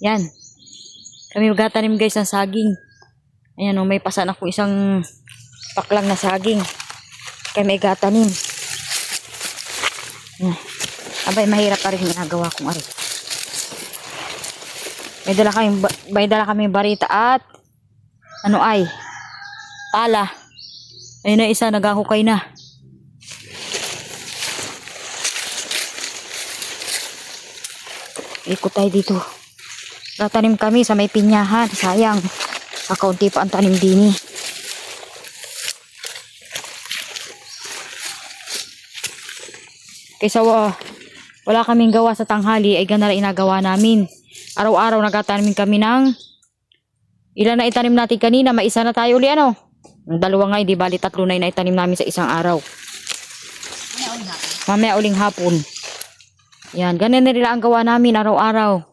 Yan. Kami magtatanim guys ng saging. Ayan o, may pasan ako isang paklang na saging. Kaya may gatanim. Abay, mahirap pa rin ginagawa kong ari. May dala kaming barita at ano ay pala. Ayun na isa, nagahukay na. Ikot tayo dito. Tatanim kami sa may pinyahan. Sayang. Kakaunti pa ang tanim din eh. Kaysa wala kaming gawa sa tanghali ay ganala inagawa namin. Araw-araw nagtatanim kami ng ilan na itanim natin kanina. May isa na tayo uli ano. Dalawa nga, di bali 3 na itanim namin sa isang araw. Mamaya uling hapon. Yan, ganun na rin ang gawa namin araw-araw.